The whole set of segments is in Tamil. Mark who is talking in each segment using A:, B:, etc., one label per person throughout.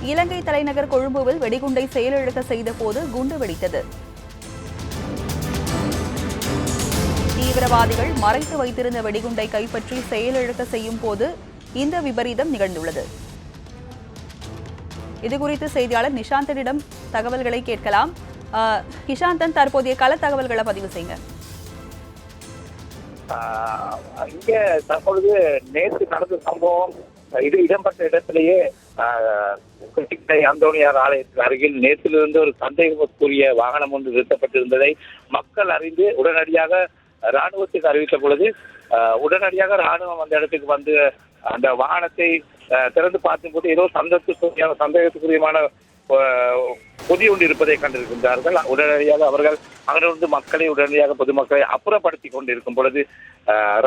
A: இலங்கை தலைநகர் கொழும்புவில் வெடிகுண்டை செயலிழக்க செய்த போது குண்டு வெடித்தது. தீவிரவாதிகள் மறைத்து வைத்திருந்த வெடிகுண்டை கைப்பற்றி செயலிழக்க செய்யும் போது இந்த விபரீதம் நிகழ்ந்துள்ளது. இதுகுறித்து செய்தியாளர் நிஷாந்தனிடம் தகவல்களை கேட்கலாம். நிஷாந்தன், தற்போதைய கள தகவல்களை பதிவு செய்யுங்க.
B: இங்க தற்பொழுது நேற்று நடந்த சம்பவம் இது இடம்பெற்ற இடத்திலேயே அந்தோனியார் ஆலயத்துக்கு அருகில் நேற்றிலிருந்து ஒரு சந்தேகத்துக்குரிய வாகனம் ஒன்று நிறுத்தப்பட்டிருந்ததை மக்கள் அறிந்து உடனடியாக ராணுவத்துக்கு அறிவித்த பொழுது உடனடியாக ராணுவம் அந்த இடத்துக்கு வந்து அந்த வாகனத்தை திறந்து பார்க்கும்போது ஏதோ சந்தேகத்துக்குரியமான பொதி ஒன்று இருப்பதை கண்டிருக்கின்றார்கள். உடனடியாக அவர்கள் அங்கிருந்து மக்களை உடனடியாக பொதுமக்களை அப்புறப்படுத்தி கொண்டிருக்கும் பொழுது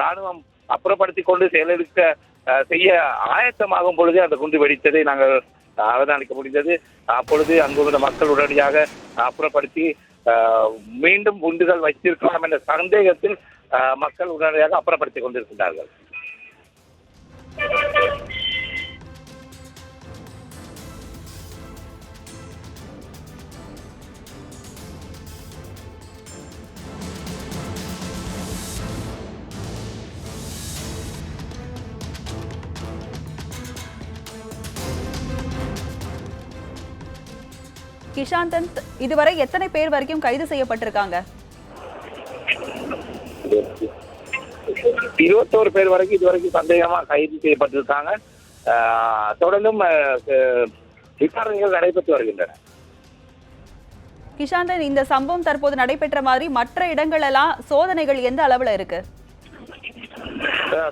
B: ராணுவம் அப்புறப்படுத்தி கொண்டு செயலெடுக்க செய்ய ஆயத்தமாகும் பொழுது அந்த குண்டு வெடித்ததை நாங்கள் அவதானிக்க முடிந்தது. அப்பொழுது அங்குள்ள மக்கள் உடனடியாக அப்புறப்படுத்தி மீண்டும் குண்டுகள் வைத்திருக்கலாம் என்ற சந்தேகத்தில் மக்கள் உடனடியாக அப்புறப்படுத்திக் கொண்டிருக்கின்றார்கள்.
A: கிஷாந்தன், இதுவரை எத்தனை பேர் வரைக்கும் கைது செய்யப்பட்டிருக்காங்க?
B: 21 பேர் வரைக்கும் இதுவரைக்கும் சந்தேகமா கைது செய்யப்பட்டிருக்காங்க. தொடர்ந்தும் விசாரணைகள் நடைபெற்று வருகின்றன.
A: கிஷாந்தன், இந்த சம்பவம் தற்போது நடைபெற்ற மாதிரி மற்ற இடங்கள் எல்லாம் சோதனைகள் எந்த அளவுல இருக்கு?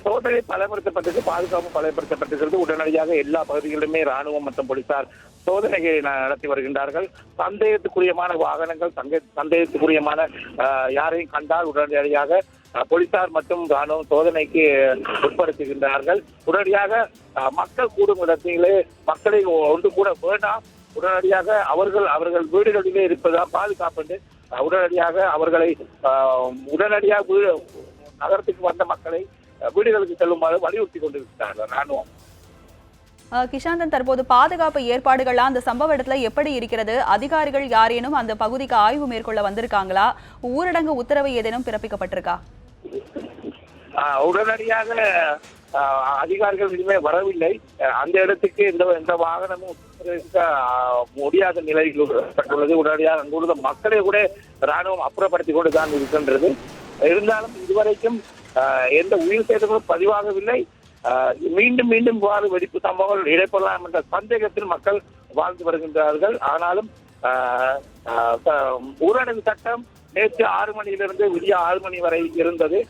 B: சோதனை பலப்படுத்தப்பட்டது, பாதுகாப்பு பலப்படுத்தப்பட்டிருக்கிறது. உடனடியாக எல்லா பகுதிகளிலுமே ராணுவம் மற்றும் போலீசார் சோதனைகளை நடத்தி வருகின்றார்கள். சந்தேகத்துக்குரியமான வாகனங்கள், சந்தேகத்துக்குரியமான யாரையும் கண்டால் உடனடியாக போலீசார் மற்றும் ராணுவம் சோதனைக்கு உட்படுத்துகின்றார்கள். உடனடியாக மக்கள் கூடும் இடத்திலே மக்களை ஒன்று கூட வேண்டாம், உடனடியாக அவர்கள் வீடுகளிலே இருப்பதா பாதுகாப்பு உடனடியாக அவர்களை உடனடியாக நகரத்துக்கு வந்த மக்களை வீடுகளுக்கு செல்லுமாறு வலியுறுத்தி கொண்டிருக்கிறார்கள் ராணுவம்.
A: கிஷாந்தன், தற்போது பாதுகாப்பு ஏற்பாடுகள்லாம் அந்த சம்பவ இடத்துல எப்படி இருக்கிறது? அதிகாரிகள் யாரேனும் அந்த பகுதிக்கு ஆய்வு மேற்கொள்ள வந்திருக்காங்களா? ஊரடங்கு உத்தரவு ஏதேனும் பிறப்பிக்கப்பட்டிருக்கா?
B: உடனடியாக அதிகாரிகள் இனிமே வரவில்லை. அந்த இடத்துக்கு எந்த வாகனமும் முடியாத நிலையில் உள்ளது. உடனடியாக அங்குள்ள மக்களை கூட ராணுவம் அப்புறப்படுத்திக் கொண்டுதான் இருக்கின்றது. இருந்தாலும் இதுவரைக்கும் எந்த உயிர் சேதங்களும் பதிவாகவில்லை. மீண்டும் மீண்டும் வெடிப்பு சம்பவங்கள் இடைப்படலாம் என்ற சந்தேகத்தில் மக்கள் வாழ்ந்து வருகின்றார்கள். ஆனாலும் ஊரடங்கு சட்டம் நேற்று 6 மணியிலிருந்து விடிய 6 மணி வரை இருந்தது.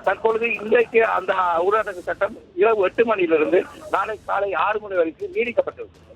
B: தற்பொழுது இன்றைக்கு அந்த ஊரடங்கு சட்டம் இரவு 8 மணியிலிருந்து நாளை காலை 6 மணி வரைக்கும் நீடிக்கப்பட்டிருக்கிறது.